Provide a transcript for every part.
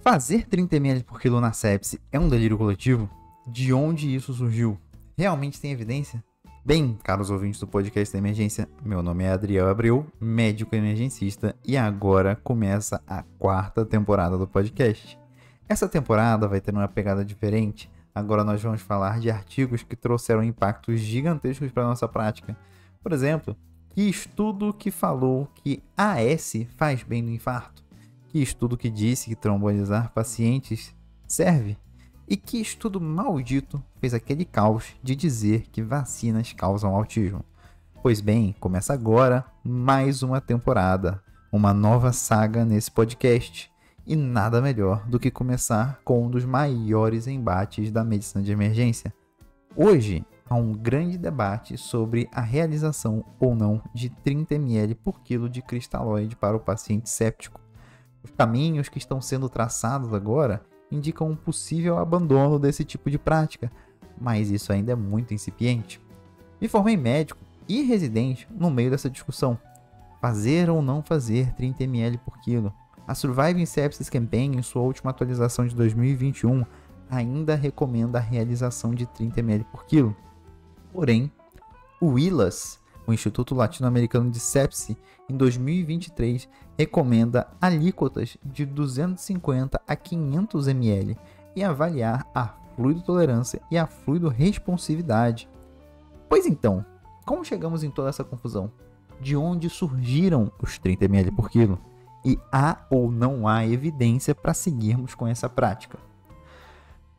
Fazer 30 ml por quilo na sepse é um delírio coletivo? De onde isso surgiu? Realmente tem evidência? Bem, caros ouvintes do podcast da emergência, meu nome é Adriel Abreu, médico emergencista, e agora começa a 4ª temporada do podcast. Essa temporada vai ter uma pegada diferente. Agora nós vamos falar de artigos que trouxeram impactos gigantescos para a nossa prática. Por exemplo, que estudo que falou que AS faz bem no infarto? Que estudo que disse que trombolizar pacientes serve? E que estudo maldito fez aquele caos de dizer que vacinas causam autismo? Pois bem, começa agora mais uma temporada, uma nova saga nesse podcast. E nada melhor do que começar com um dos maiores embates da medicina de emergência. Hoje há um grande debate sobre a realização ou não de 30 ml por quilo de cristalóide para o paciente séptico. Os caminhos que estão sendo traçados agora indicam um possível abandono desse tipo de prática, mas isso ainda é muito incipiente. Me formei médico e residente no meio dessa discussão. Fazer ou não fazer 30 ml por quilo? A Surviving Sepsis Campaign, em sua última atualização de 2021, ainda recomenda a realização de 30 ml por quilo. Porém, o ILAS, o Instituto Latino-Americano de Sepse, em 2023, recomenda alíquotas de 250 a 500 ml e avaliar a fluidotolerância e a fluidoresponsividade. Pois então, como chegamos em toda essa confusão? De onde surgiram os 30 ml por quilo? E há ou não há evidência para seguirmos com essa prática?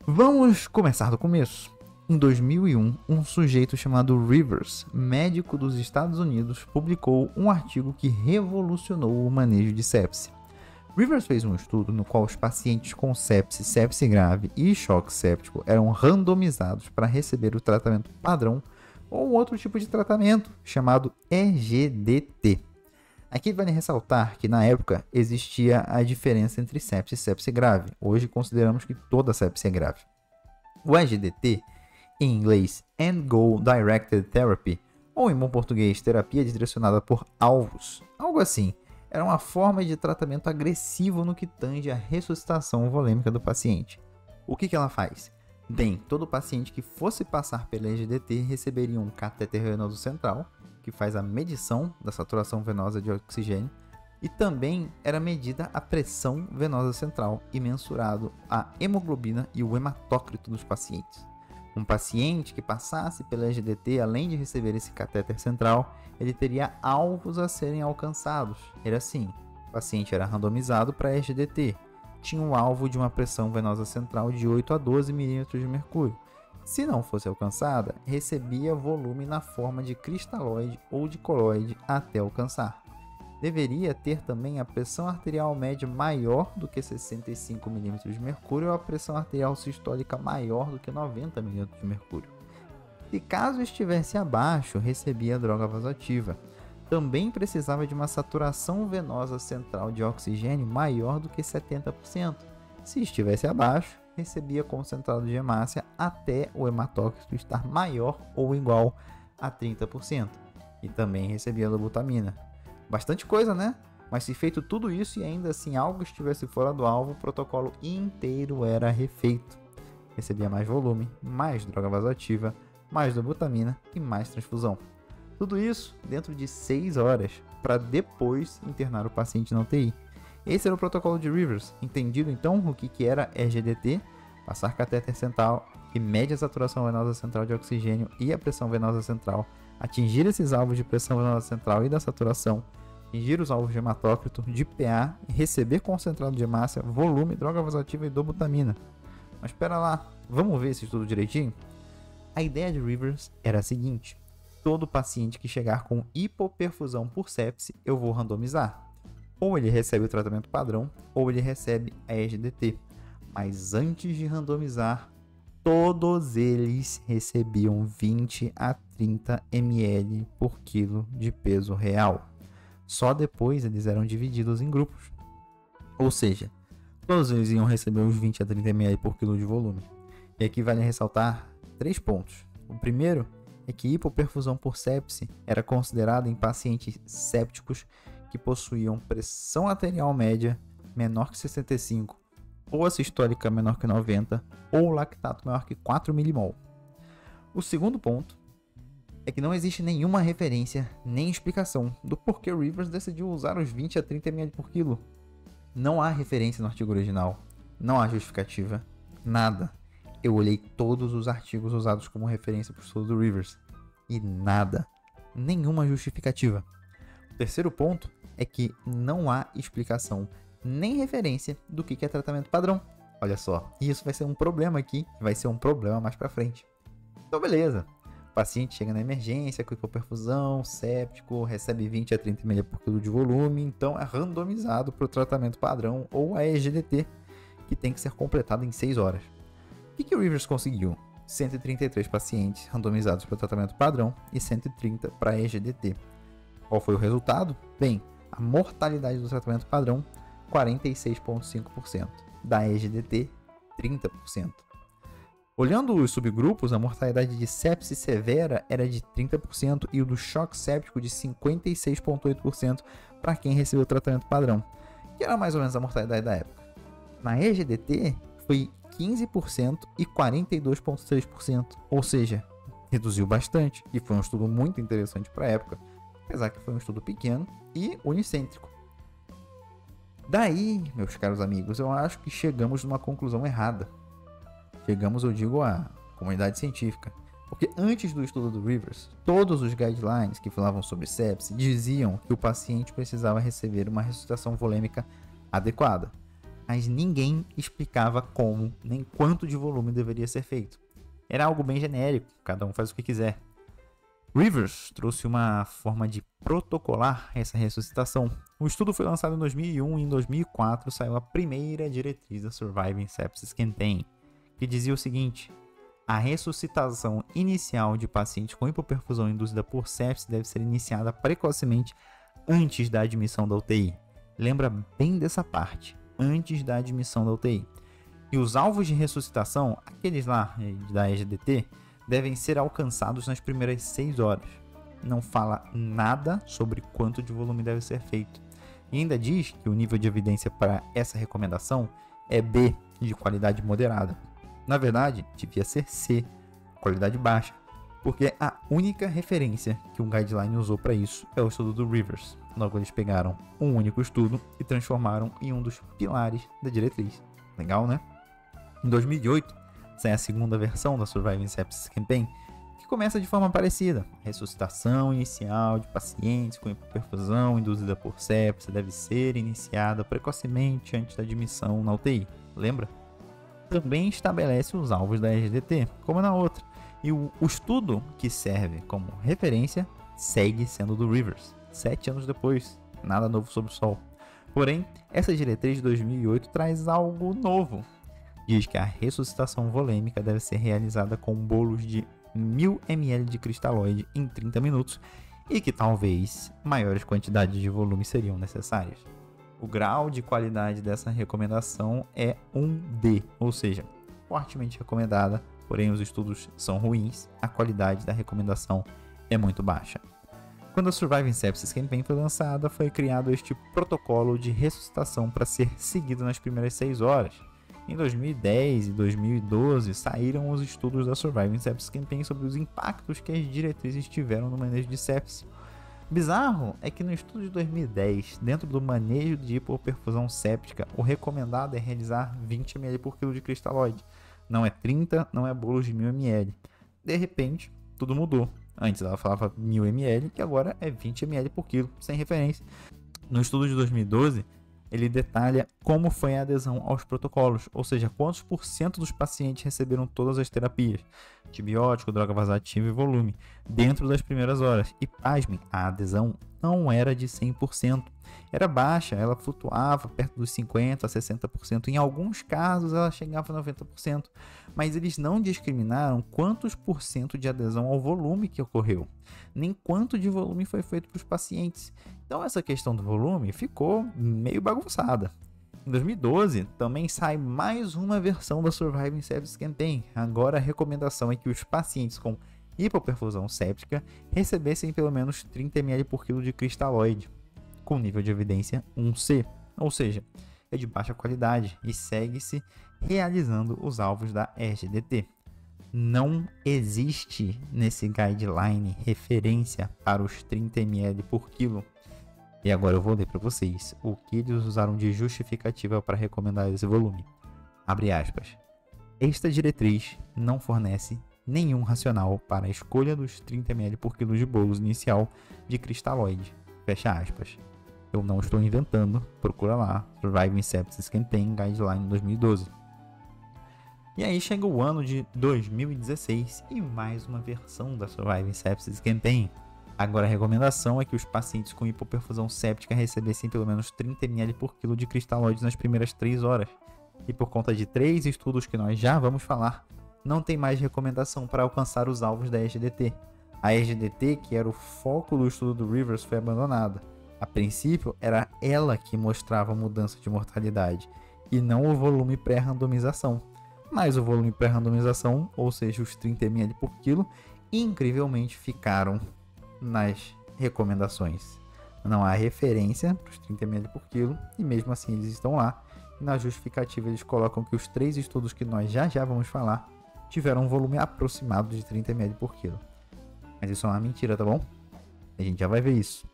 Vamos começar do começo. Em 2001, um sujeito chamado Rivers, médico dos Estados Unidos, publicou um artigo que revolucionou o manejo de sepse. Rivers fez um estudo no qual os pacientes com sepse, sepse grave e choque séptico eram randomizados para receber o tratamento padrão ou outro tipo de tratamento, chamado EGDT. Aqui vale ressaltar que na época existia a diferença entre sepse e sepse grave. Hoje consideramos que toda sepse é grave. O EGDT, em inglês End Goal Directed Therapy, ou em bom português, terapia direcionada por alvos, algo assim, era uma forma de tratamento agressivo no que tange à ressuscitação volêmica do paciente. O que ela faz? Bem, todo paciente que fosse passar pela EGDT receberia um catéter venoso central, que faz a medição da saturação venosa de oxigênio, e também era medida a pressão venosa central e mensurado a hemoglobina e o hematócrito dos pacientes. Um paciente que passasse pela EGDT, além de receber esse catéter central, ele teria alvos a serem alcançados. Era assim, o paciente era randomizado para a EGDT, tinha um alvo de uma pressão venosa central de 8 a 12 milímetros de mercúrio. Se não fosse alcançada, recebia volume na forma de cristalóide ou de coloide até alcançar. Deveria ter também a pressão arterial média maior do que 65 mm de mercúrio ou a pressão arterial sistólica maior do que 90 mm de mercúrio. Se caso estivesse abaixo, recebia droga vasoativa. Também precisava de uma saturação venosa central de oxigênio maior do que 70%. Se estivesse abaixo, recebia concentrado de hemácia até o hematócrito estar maior ou igual a 30%. E também recebia dobutamina. Bastante coisa, né? Mas se feito tudo isso e ainda assim algo estivesse fora do alvo, o protocolo inteiro era refeito. Recebia mais volume, mais droga vasoativa, mais dobutamina e mais transfusão. Tudo isso dentro de 6 horas, para depois internar o paciente na UTI. Esse era o protocolo de Rivers. Entendido então o que era EGDT? Passar catéter central que mede a saturação venosa central de oxigênio e a pressão venosa central, atingir esses alvos de pressão venosa central e da saturação, atingir os alvos de hematócrito, de PA, receber concentrado de hemácia, volume, droga vasoativa e dobutamina. Mas espera lá, vamos ver esse estudo direitinho? A ideia de Rivers era a seguinte: todo paciente que chegar com hipoperfusão por sepse, eu vou randomizar. Ou ele recebe o tratamento padrão, ou ele recebe a EGDT. Mas antes de randomizar, todos eles recebiam 20 a 30 ml por quilo de peso real. Só depois eles eram divididos em grupos. Ou seja, todos eles iam receber uns 20 a 30 ml por quilo de volume. E aqui vale ressaltar 3 pontos. O primeiro é que hipoperfusão por sepse era considerada em pacientes sépticos que possuíam pressão arterial média menor que 65, ou a sistólica menor que 90, ou lactato maior que 4 milimol. O segundo ponto é que não existe nenhuma referência nem explicação do porquê Rivers decidiu usar os 20 a 30 ml por quilo. Não há referência no artigo original, não há justificativa, nada. Eu olhei todos os artigos usados como referência para o estudo do Rivers e nada, nenhuma justificativa. O terceiro ponto é que não há explicação nem referência do que é tratamento padrão. Olha só, e isso vai ser um problema aqui, vai ser um problema mais para frente. Então beleza, o paciente chega na emergência com hipoperfusão, séptico, recebe 20 a 30 ml por quilo de volume, então é randomizado para o tratamento padrão ou a EGDT, que tem que ser completado em 6 horas. O que o Rivers conseguiu? 133 pacientes randomizados para o tratamento padrão e 130 para a EGDT. Qual foi o resultado? Bem, a mortalidade do tratamento padrão, 46,5%. Da EGDT, 30%. Olhando os subgrupos, a mortalidade de sepse severa era de 30% e o do choque séptico de 56,8% para quem recebeu o tratamento padrão, que era mais ou menos a mortalidade da época. Na EGDT, foi 15% e 42,3%, ou seja, reduziu bastante, e foi um estudo muito interessante para a época, apesar que foi um estudo pequeno e unicêntrico. Daí, meus caros amigos, eu acho que chegamos numa conclusão errada. Chegamos, eu digo, à comunidade científica. Porque antes do estudo do Rivers, todos os guidelines que falavam sobre sepse diziam que o paciente precisava receber uma ressuscitação volêmica adequada. Mas ninguém explicava como nem quanto de volume deveria ser feito. Era algo bem genérico, cada um faz o que quiser. Rivers trouxe uma forma de protocolar essa ressuscitação. O estudo foi lançado em 2001 e em 2004 saiu a primeira diretriz da Surviving Sepsis Campaign, que dizia o seguinte: a ressuscitação inicial de pacientes com hipoperfusão induzida por sepse deve ser iniciada precocemente antes da admissão da UTI. Lembra bem dessa parte, antes da admissão da UTI. E os alvos de ressuscitação, aqueles lá da EGDT, devem ser alcançados nas primeiras 6 horas. Não fala nada sobre quanto de volume deve ser feito. E ainda diz que o nível de evidência para essa recomendação é B, de qualidade moderada. Na verdade, devia ser C, qualidade baixa, porque a única referência que um guideline usou para isso é o estudo do Rivers. Logo, eles pegaram um único estudo e transformaram em um dos pilares da diretriz. Legal, né? Em 2008, sai a segunda versão da Surviving Sepsis Campaign, que começa de forma parecida. A ressuscitação inicial de pacientes com hipoperfusão induzida por sepse deve ser iniciada precocemente antes da admissão na UTI. Lembra? Também estabelece os alvos da EGDT, como na outra. E o estudo que serve como referência segue sendo do Rivers, 7 anos depois. Nada novo sob o sol. Porém, essa diretriz de 2008 traz algo novo. Diz que a ressuscitação volêmica deve ser realizada com bolos de 1000 ml de cristalóide em 30 minutos e que talvez maiores quantidades de volume seriam necessárias. O grau de qualidade dessa recomendação é 1D, ou seja, fortemente recomendada, porém os estudos são ruins, a qualidade da recomendação é muito baixa. Quando a Surviving Sepsis Campaign foi lançada, foi criado este protocolo de ressuscitação para ser seguido nas primeiras 6 horas. Em 2010 e 2012 saíram os estudos da Surviving Sepsis Campaign sobre os impactos que as diretrizes tiveram no manejo de sepse. Bizarro é que no estudo de 2010, dentro do manejo de hipoperfusão séptica, o recomendado é realizar 20 ml por quilo de cristalóide. Não é 30, não é bolos de 1000 ml. De repente, tudo mudou. Antes ela falava 1000 ml e agora é 20 ml por quilo, sem referência. No estudo de 2012, ele detalha como foi a adesão aos protocolos, ou seja, quantos % dos pacientes receberam todas as terapias, antibiótico, droga vasativa e volume, dentro das primeiras horas. E pasmem, a adesão não era de 100%, era baixa, ela flutuava perto dos 50% a 60%, em alguns casos ela chegava a 90%, mas eles não discriminaram quantos % de adesão ao volume que ocorreu, nem quanto de volume foi feito para os pacientes. Então essa questão do volume ficou meio bagunçada. Em 2012, também sai mais uma versão da Surviving Sepsis Campaign. Agora a recomendação é que os pacientes com hipoperfusão séptica recebessem pelo menos 30 ml por quilo de cristalóide, com nível de evidência 1C, ou seja, é de baixa qualidade e segue-se realizando os alvos da EGDT. Não existe nesse guideline referência para os 30 ml por quilo. E agora eu vou ler para vocês o que eles usaram de justificativa para recomendar esse volume. Abre aspas. Esta diretriz não fornece nenhum racional para a escolha dos 30 ml por quilo de bolos inicial de cristalóide. Fecha aspas. Eu não estou inventando, procura lá, Surviving Sepsis Campaign Guideline 2012. E aí chega o ano de 2016 e mais uma versão da Surviving Sepsis Campaign. Agora a recomendação é que os pacientes com hipoperfusão séptica recebessem pelo menos 30 ml por quilo de cristalóides nas primeiras 3 horas. E por conta de 3 estudos que nós já vamos falar, não tem mais recomendação para alcançar os alvos da EGDT. A EGDT, que era o foco do estudo do Rivers, foi abandonada. A princípio, era ela que mostrava mudança de mortalidade, e não o volume pré-randomização. Mas o volume pré-randomização, ou seja, os 30 ml por quilo, incrivelmente ficaram nas recomendações. Não há referência para os 30 ml por quilo e mesmo assim eles estão lá. E na justificativa eles colocam que os 3 estudos que nós já vamos falar tiveram um volume aproximado de 30 ml por quilo. Mas isso é uma mentira, tá bom? A gente já vai ver isso.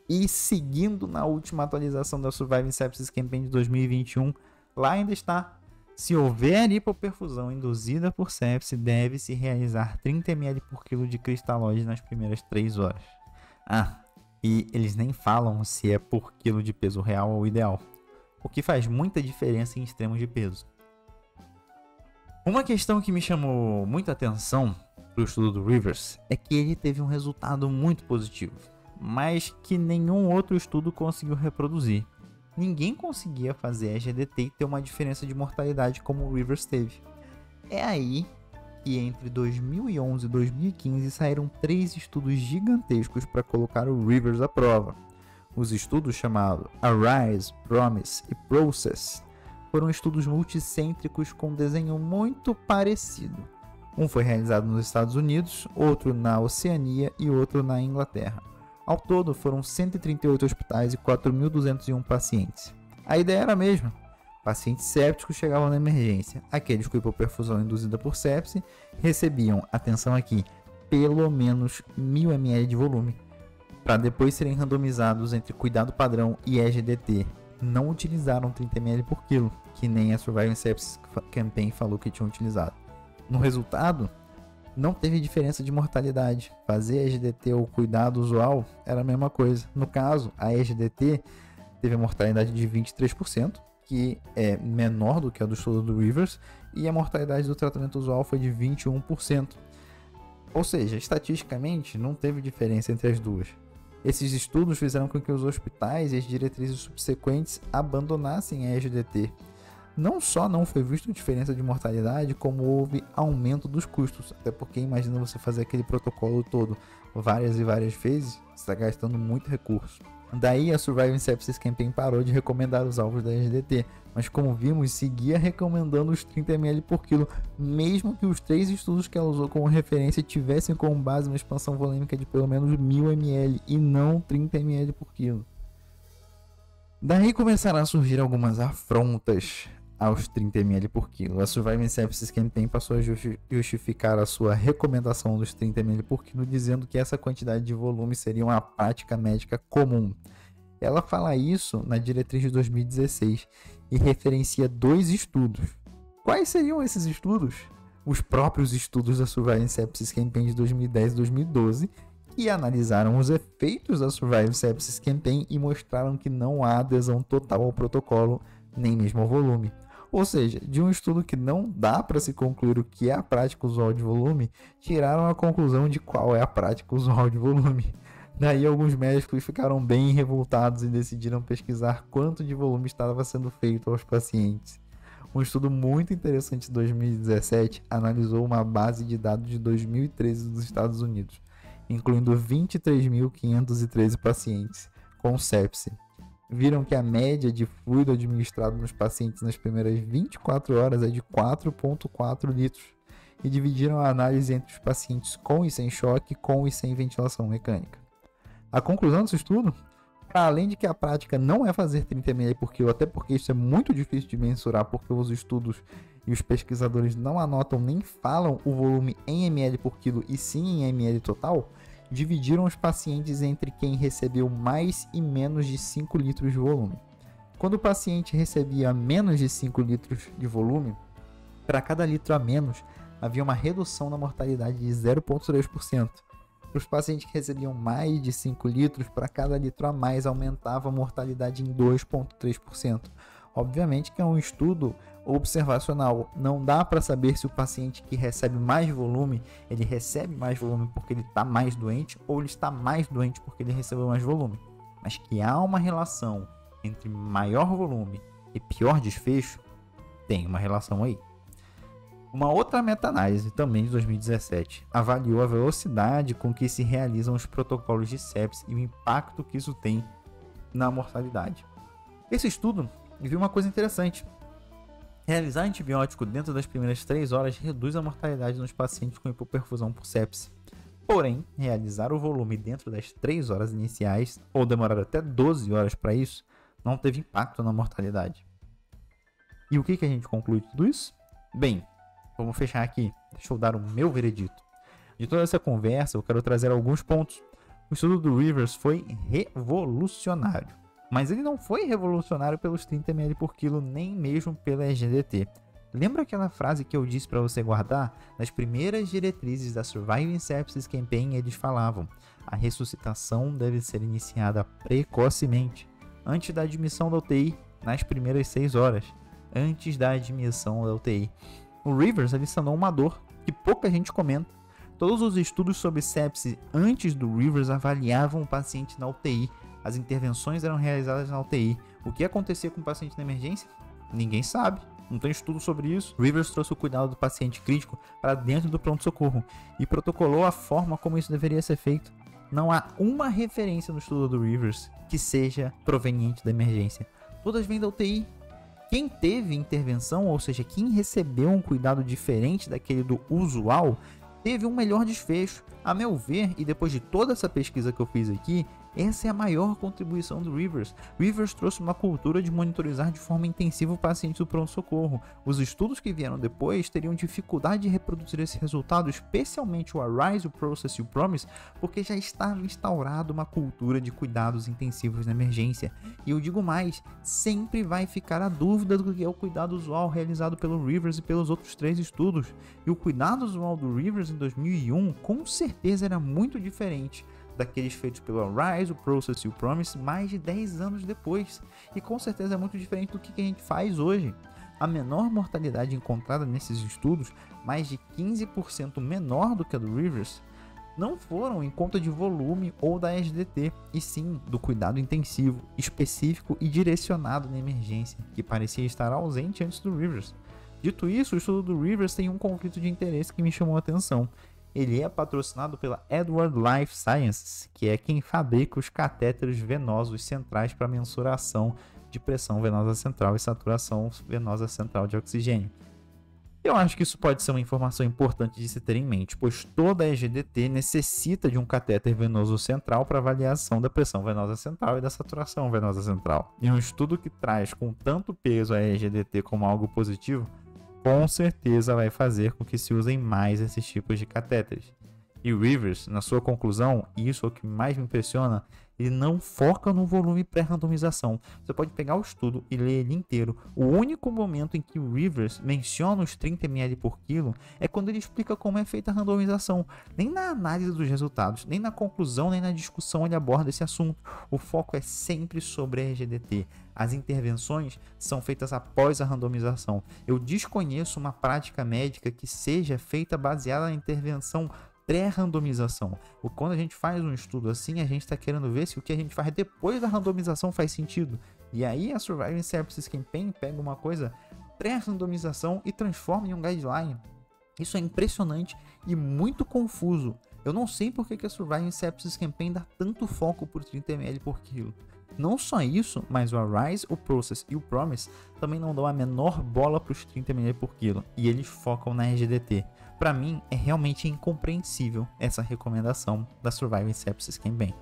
E seguindo na última atualização da Surviving Sepsis Campaign de 2021, lá ainda está: se houver hipoperfusão induzida por sepse, deve-se realizar 30 ml por quilo de cristalóide nas primeiras 3 horas. E eles nem falam se é por quilo de peso real ou ideal, o que faz muita diferença em extremos de peso. Uma questão que me chamou muita atenção para o estudo do Rivers é que ele teve um resultado muito positivo, mas que nenhum outro estudo conseguiu reproduzir. Ninguém conseguia fazer a EGDT e ter uma diferença de mortalidade como o Rivers teve. É aí que entre 2011 e 2015 saíram 3 estudos gigantescos para colocar o Rivers à prova. Os estudos chamados Arise, Promise e Process foram estudos multicêntricos com desenho muito parecido. Um foi realizado nos Estados Unidos, outro na Oceania e outro na Inglaterra. Ao todo, foram 138 hospitais e 4.201 pacientes. A ideia era a mesma. Pacientes sépticos chegavam na emergência. Aqueles com hipoperfusão induzida por sepse recebiam, atenção aqui, pelo menos 1.000 ml de volume, para depois serem randomizados entre cuidado padrão e EGDT. Não utilizaram 30 ml por quilo, que nem a Surviving Sepsis Campaign falou que tinham utilizado. No resultado, não teve diferença de mortalidade. Fazer a EGDT ou cuidado usual era a mesma coisa. No caso, a EGDT teve a mortalidade de 23%, que é menor do que a do estudo do Rivers, e a mortalidade do tratamento usual foi de 21%. Ou seja, estatisticamente não teve diferença entre as duas. Esses estudos fizeram com que os hospitais e as diretrizes subsequentes abandonassem a EGDT. Não só não foi visto diferença de mortalidade, como houve aumento dos custos. Até porque imagina você fazer aquele protocolo todo várias e várias vezes, você está gastando muito recurso. Daí a Surviving Sepsis Campaign parou de recomendar os alvos da EGDT, mas como vimos, seguia recomendando os 30 ml por quilo, mesmo que os 3 estudos que ela usou como referência tivessem como base uma expansão volêmica de pelo menos 1.000 ml e não 30 ml por quilo. Daí começaram a surgir algumas afrontas aos 30 ml por quilo. A Surviving Sepsis Campaign passou a justificar a sua recomendação dos 30 ml por quilo, dizendo que essa quantidade de volume seria uma prática médica comum. Ela fala isso na diretriz de 2016 e referencia 2 estudos. Quais seriam esses estudos? Os próprios estudos da Surviving Sepsis Campaign de 2010 e 2012, que analisaram os efeitos da Surviving Sepsis Campaign e mostraram que não há adesão total ao protocolo, nem mesmo ao volume. Ou seja, de um estudo que não dá para se concluir o que é a prática usual de volume, tiraram a conclusão de qual é a prática usual de volume. Daí alguns médicos ficaram bem revoltados e decidiram pesquisar quanto de volume estava sendo feito aos pacientes. Um estudo muito interessante de 2017 analisou uma base de dados de 2013 dos Estados Unidos, incluindo 23.513 pacientes com sepse. viram que a média de fluido administrado nos pacientes nas primeiras 24 horas é de 4,4 litros e dividiram a análise entre os pacientes com e sem choque, com e sem ventilação mecânica. A conclusão desse estudo, para além de que a prática não é fazer 30 ml por quilo, até porque isso é muito difícil de mensurar, porque os estudos e os pesquisadores não anotam nem falam o volume em ml por quilo e sim em ml total, dividiram os pacientes entre quem recebeu mais e menos de 5 litros de volume. Quando o paciente recebia menos de 5 litros de volume, para cada litro a menos, havia uma redução na mortalidade de 0,3%. Para os pacientes que recebiam mais de 5 litros, para cada litro a mais aumentava a mortalidade em 2,3%. Obviamente que é um estudo observacional, não dá para saber se o paciente que recebe mais volume, ele recebe mais volume porque ele está mais doente ou ele está mais doente porque ele recebeu mais volume. Mas que há uma relação entre maior volume e pior desfecho, tem uma relação aí. Uma outra meta-análise, também de 2017, avaliou a velocidade com que se realizam os protocolos de sepsis e o impacto que isso tem na mortalidade. Esse estudo viu uma coisa interessante. Realizar antibiótico dentro das primeiras 3 horas reduz a mortalidade nos pacientes com hipoperfusão por sepsis. Porém, realizar o volume dentro das 3 horas iniciais, ou demorar até 12 horas para isso, não teve impacto na mortalidade. E o que a gente conclui de tudo isso? Bem, vamos fechar aqui. Deixa eu dar o meu veredito. De toda essa conversa, eu quero trazer alguns pontos. O estudo do Rivers foi revolucionário. Mas ele não foi revolucionário pelos 30 ml por quilo, nem mesmo pela EGDT. Lembra aquela frase que eu disse para você guardar? Nas primeiras diretrizes da Surviving Sepsis Campaign, eles falavam: a ressuscitação deve ser iniciada precocemente, antes da admissão da UTI, nas primeiras 6 horas, antes da admissão da UTI. O Rivers adicionou uma dor que pouca gente comenta. Todos os estudos sobre sepsis antes do Rivers avaliavam o paciente na UTI. As intervenções eram realizadas na UTI. O que acontecia com o paciente na emergência? Ninguém sabe. Não tem estudo sobre isso. Rivers trouxe o cuidado do paciente crítico para dentro do pronto-socorro e protocolou a forma como isso deveria ser feito. Não há uma referência no estudo do Rivers que seja proveniente da emergência. Todas vêm da UTI. Quem teve intervenção, ou seja, quem recebeu um cuidado diferente daquele do usual, teve um melhor desfecho. A meu ver, e depois de toda essa pesquisa que eu fiz aqui, essa é a maior contribuição do Rivers. Rivers trouxe uma cultura de monitorizar de forma intensiva o paciente do pronto-socorro. Os estudos que vieram depois teriam dificuldade de reproduzir esse resultado, especialmente o ARISE, o PROCESS e o PROMISE, porque já estava instaurada uma cultura de cuidados intensivos na emergência. E eu digo mais, sempre vai ficar a dúvida do que é o cuidado usual realizado pelo Rivers e pelos outros 3 estudos. E o cuidado usual do Rivers em 2001 com certeza era muito diferente daqueles feitos pelo ARISE, o PROCESS e o PROMISE mais de 10 anos depois. E com certeza é muito diferente do que a gente faz hoje. A menor mortalidade encontrada nesses estudos, mais de 15% menor do que a do Rivers, não foram em conta de volume ou da SDT, e sim do cuidado intensivo, específico e direcionado na emergência, que parecia estar ausente antes do Rivers. Dito isso, o estudo do Rivers tem um conflito de interesse que me chamou a atenção. Ele é patrocinado pela Edward Life Sciences, que é quem fabrica os catéteres venosos centrais para mensuração de pressão venosa central e saturação venosa central de oxigênio. Eu acho que isso pode ser uma informação importante de se ter em mente, pois toda EGDT necessita de um catéter venoso central para avaliação da pressão venosa central e da saturação venosa central. E um estudo que traz com tanto peso a EGDT como algo positivo, com certeza vai fazer com que se usem mais esses tipos de catéteres. E o Rivers, na sua conclusão, e isso é o que mais me impressiona, ele não foca no volume pré-randomização. Você pode pegar o estudo e ler ele inteiro. O único momento em que o Rivers menciona os 30 ml por quilo é quando ele explica como é feita a randomização. Nem na análise dos resultados, nem na conclusão, nem na discussão ele aborda esse assunto. O foco é sempre sobre a EGDT. As intervenções são feitas após a randomização. Eu desconheço uma prática médica que seja feita baseada na intervenção pré-randomização. Quando a gente faz um estudo assim, a gente está querendo ver se o que a gente faz depois da randomização faz sentido. E aí a Surviving Sepsis Campaign pega uma coisa pré-randomização e transforma em um guideline. Isso é impressionante e muito confuso. Eu não sei por que a Surviving Sepsis Campaign dá tanto foco por 30 ml por quilo. Não só isso, mas o Arise, o Process e o Promise também não dão a menor bola para os 30 ml por quilo e eles focam na RGDT. Para mim, é realmente incompreensível essa recomendação da Surviving Sepsis Campaign.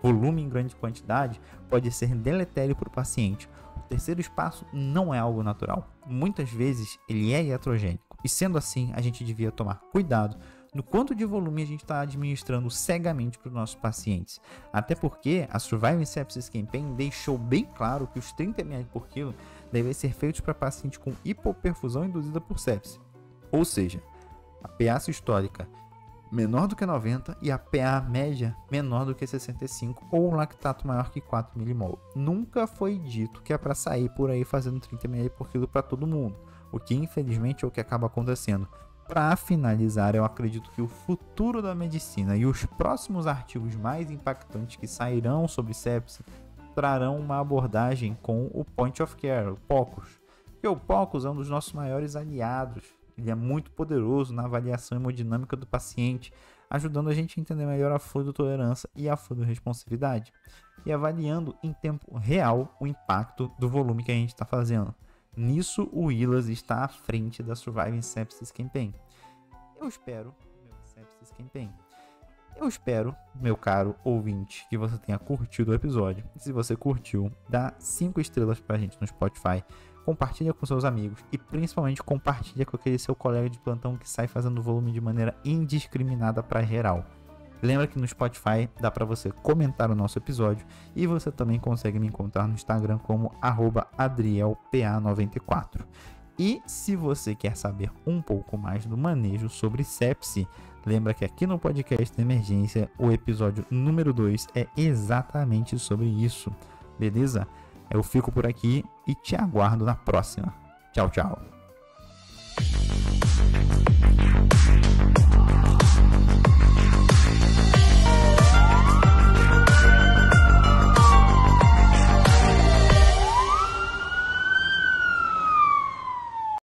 Volume em grande quantidade pode ser deletério para o paciente. O terceiro espaço não é algo natural. Muitas vezes ele é iatrogênico e sendo assim, a gente devia tomar cuidado no quanto de volume a gente está administrando cegamente para os nossos pacientes. Até porque a Surviving Sepsis Campaign deixou bem claro que os 30 ml por quilo devem ser feitos para pacientes com hipoperfusão induzida por sepse. Ou seja, a PA sistólica menor do que 90 e a PA média menor do que 65 ou um lactato maior que 4 mmol. Nunca foi dito que é para sair por aí fazendo 30 ml por quilo para todo mundo, o que infelizmente é o que acaba acontecendo. Para finalizar, eu acredito que o futuro da medicina e os próximos artigos mais impactantes que sairão sobre sepse trarão uma abordagem com o Point of Care, o POCUS. Porque o POCUS é um dos nossos maiores aliados. Ele é muito poderoso na avaliação hemodinâmica do paciente, ajudando a gente a entender melhor a fluidotolerância e a fluidoresponsividade, e avaliando em tempo real o impacto do volume que a gente está fazendo. Nisso, o ILAS está à frente da Surviving Sepsis Campaign. Eu espero, meu caro ouvinte, que você tenha curtido o episódio. Se você curtiu, dá 5 estrelas pra gente no Spotify, compartilha com seus amigos e principalmente compartilha com aquele seu colega de plantão que sai fazendo volume de maneira indiscriminada para geral. Lembra que no Spotify dá para você comentar o nosso episódio e você também consegue me encontrar no Instagram como @adrielpa94. E se você quer saber um pouco mais do manejo sobre sepse, lembra que aqui no podcast da Emergência o episódio número 2 é exatamente sobre isso, beleza? Eu fico por aqui e te aguardo na próxima. Tchau, tchau.